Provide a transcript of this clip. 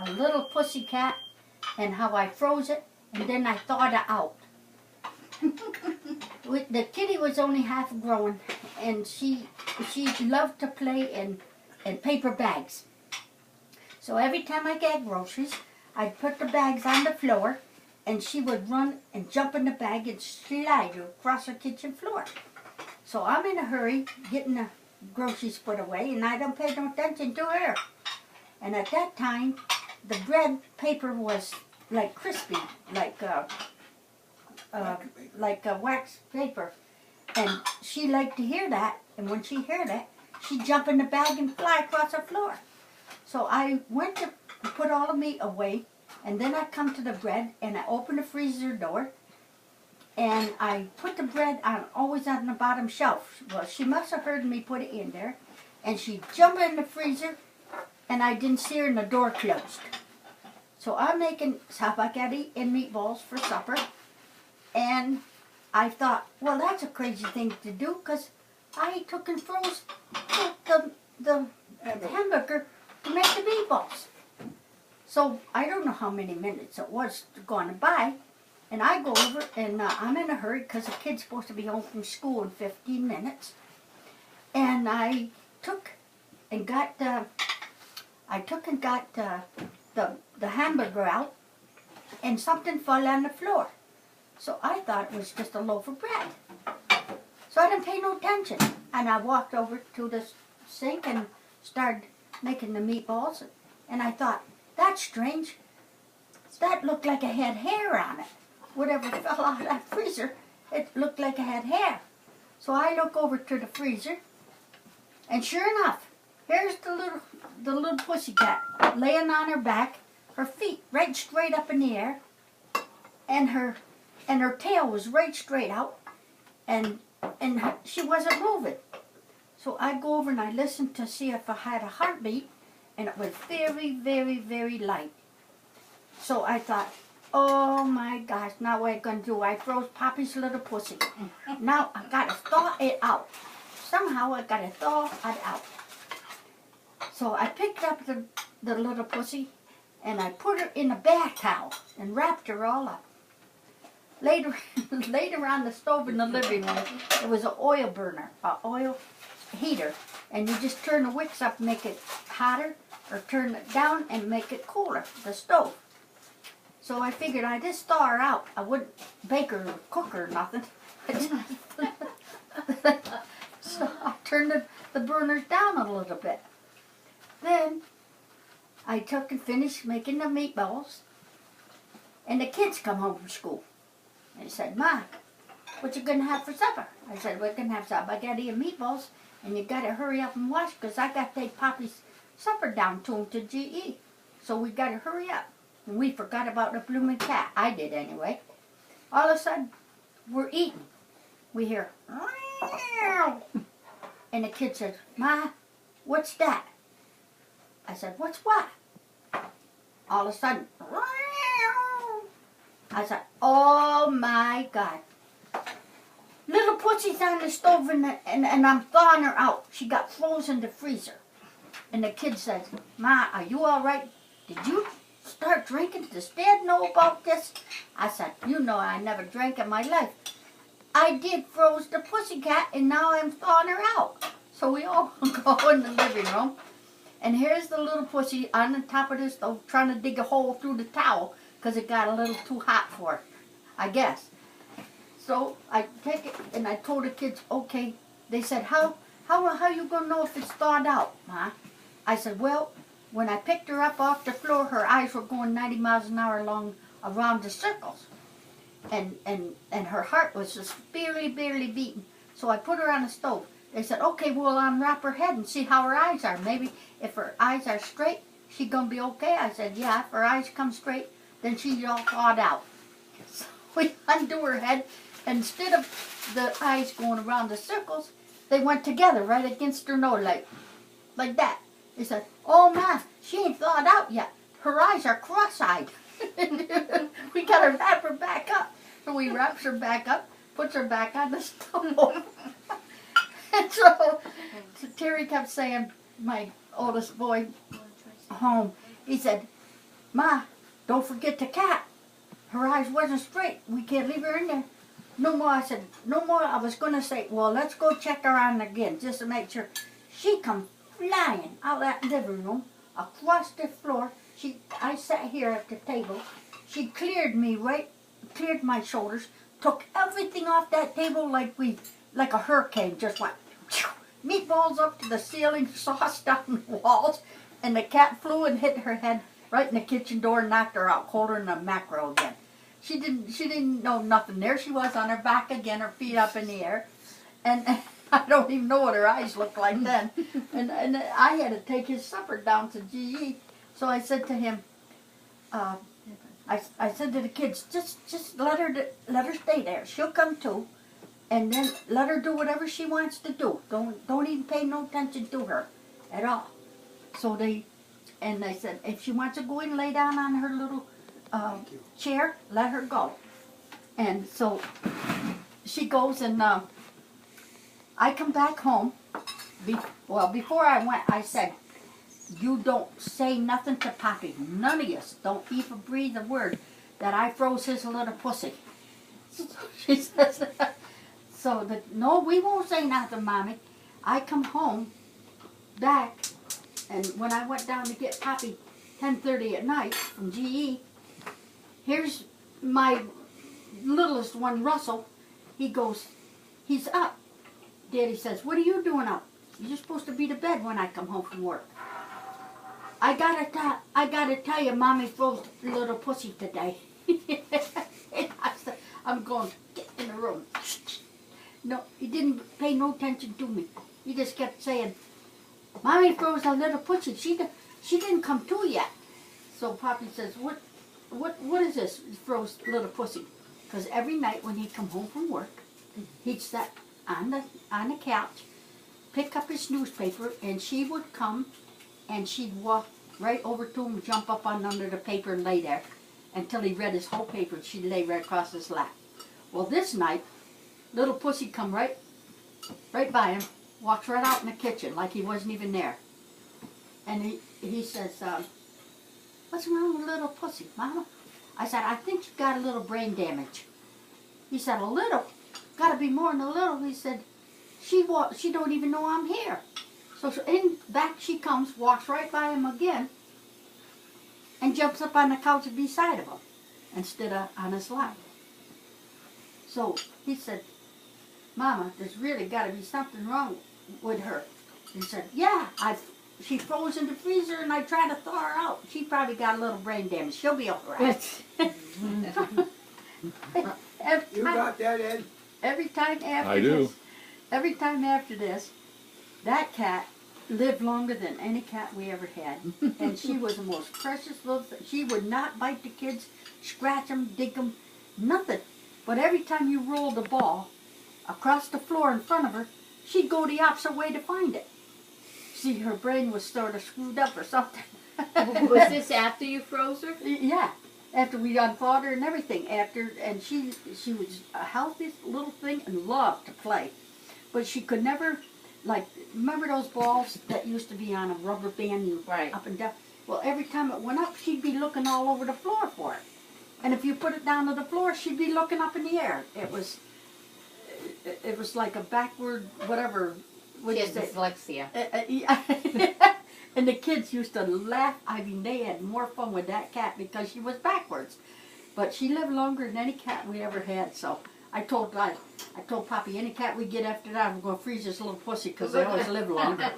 a little pussycat and how I froze it, and then I thawed it out. The kitty was only half grown, and she loved to play in paper bags. So every time I get groceries, I'd put the bags on the floor, and she would run and jump in the bag and slide across the kitchen floor. So I'm in a hurry getting the groceries put away, and I don't pay no attention to her. And at that time, the bread paper was like crispy, like wax paper. And she liked to hear that, and when she heard it, she'd jump in the bag and fly across the floor. So I went to put all the meat away, and then I come to the bread, and I open the freezer door, and I put the bread always on the bottom shelf. Well, she must have heard me put it in there, and she jumped in the freezer, and I didn't see her, and the door closed. So I'm making spaghetti and meatballs for supper, and I thought, well, that's a crazy thing to do, because I took and froze the hamburger to make the meatballs. So I don't know how many minutes it was going by, and I go over, and I'm in a hurry because the kid's supposed to be home from school in 15 minutes. And I took and got the hamburger out, and something fell on the floor. So I thought it was just a loaf of bread. So I didn't pay no attention, and I walked over to the sink and started making the meatballs, and I thought, that's strange. That looked like it had hair on it. Whatever fell out of that freezer, it looked like it had hair. So I look over to the freezer, and sure enough, here's the little pussycat laying on her back, her feet right straight up in the air, and her tail was right straight out, and she wasn't moving. So I go over and I listen to see if I had a heartbeat, and it was very, very, very light. So I thought, oh my gosh, now what am I going to do? I froze Poppy's little pussy. Now I got to thaw it out. Somehow I got to thaw it out. So I picked up the little pussy, and I put her in a bath towel and wrapped her all up. Later on the stove in the living room, it was an oil burner, an oil heater, and you just turn the wicks up and make it hotter, or turn it down and make it cooler, the stove. So I figured I'd just thaw her out. I wouldn't bake her or cook her or nothing. So I turned the burners down a little bit. Then I took and finished making the meatballs, and the kids come home from school. They said, Ma, what you going to have for supper? I said, we're going to have spaghetti and meatballs, and you got to hurry up and wash, because I got to take Poppy's supper down to him to GE. So we got to hurry up. And we forgot about the blooming cat. I did anyway. All of a sudden, we're eating. We hear, meow. And the kid says, Ma, what's that? I said, what's what? All of a sudden, meow. I said, oh my God. Little pussy's on the stove, and I'm thawing her out. She got frozen in the freezer. And the kid says, Ma, are you all right? Did you start drinking? Does Dad know about this? I said, you know I never drank in my life. I did froze the pussycat, and now I'm thawing her out. So we all go in the living room, and here's the little pussy on the top of the stove trying to dig a hole through the towel because it got a little too hot for her, I guess. So I take it, and I told the kids, okay. They said, how you going to know if it's thawed out, Ma? I said, well, when I picked her up off the floor, her eyes were going 90 miles an hour around the circles. And her heart was just barely beating. So I put her on the stove. They said, okay, we'll unwrap her head and see how her eyes are. Maybe if her eyes are straight, she's going to be okay. I said, yeah, if her eyes come straight, then she's all thawed out. So we undo her head, and instead of the eyes going around the circles, they went together right against her nose, like that. They said, oh, Ma, she ain't thawed out yet. Her eyes are cross-eyed. We got to wrap her back up. So we wraps her back up, puts her back on the stove. And so Terry kept saying, my oldest boy home, he said, Ma, don't forget the cat. Her eyes wasn't straight. We can't leave her in there. No more. I said, no more. I was going to say, well, let's go check her on again just to make sure. She come flying out of that living room, across the floor. I sat here at the table. She cleared my shoulders, took everything off that table like a hurricane, just went meatballs up to the ceiling, sauce down the walls, and the cat flew and hit her head right in the kitchen door and knocked her out colder than a mackerel again. She didn't know nothing. There she was on her back again, her feet up in the air, and I don't even know what her eyes looked like then. And I had to take his supper down to GE, so I said to him, I said to the kids, just let her stay there. She'll come too, and then let her do whatever she wants to do. Don't even pay no attention to her at all. So I said, if she wants to go and lay down on her little chair, let her go. And so she goes, and I come back home. Before I went, I said, you don't say nothing to Poppy. None of us. Don't even breathe a word that I froze his little pussy. So she says, no, we won't say nothing, Mommy. I come home back, and when I went down to get Poppy 10:30 at night from GE, here's my littlest one, Russell. He's up. Daddy says, what are you doing up? You're supposed to be to bed when I come home from work. I gotta tell you, Mommy froze the little pussy today. And I said, I'm going, get in the room. No, he didn't pay no attention to me. He just kept saying, Mommy froze a little pussy. She didn't come to yet. So Poppy says, what is this, froze little pussy? Because every night when he'd come home from work, he'd sit on the couch, pick up his newspaper, and she would come and she'd walk right over to him, jump up on under the paper and lay there until he read his whole paper, and she'd lay right across his lap. Well, this night, little pussy come right by him, walks right out in the kitchen like he wasn't even there. And he says, what's wrong with little pussy, Mama? I said, I think you've got a little brain damage. He said, a little? Got to be more than a little. He said, she don't even know I'm here. So back she comes, walks right by him again, and jumps up on the couch beside of him instead of on his lap. So he said, Mama, there's really got to be something wrong with her. He said, yeah, she froze in the freezer and I tried to thaw her out. She probably got a little brain damage. She'll be all right. You got that, Ed? Every time after I do. Every time after this, that cat lived longer than any cat we ever had. And she was the most precious little thing. She would not bite the kids, scratch them, dig them, nothing. But every time you rolled the ball across the floor in front of her, she'd go the opposite way to find it. See, her brain was sort of screwed up or something. Was this after you froze her? Yeah, after we unthawed her and everything. And she was a healthy little thing and loved to play. But she could never, like, remember those balls that used to be on a rubber band, up and down? Well, every time it went up, she'd be looking all over the floor for it. And if you put it down to the floor, she'd be looking up in the air. It was like a backward, whatever. She had dyslexia. And the kids used to laugh. I mean, they had more fun with that cat because she was backwards. But she lived longer than any cat we ever had. So I told Poppy, any cat we get after that, we're going to freeze this little pussy because they always live longer.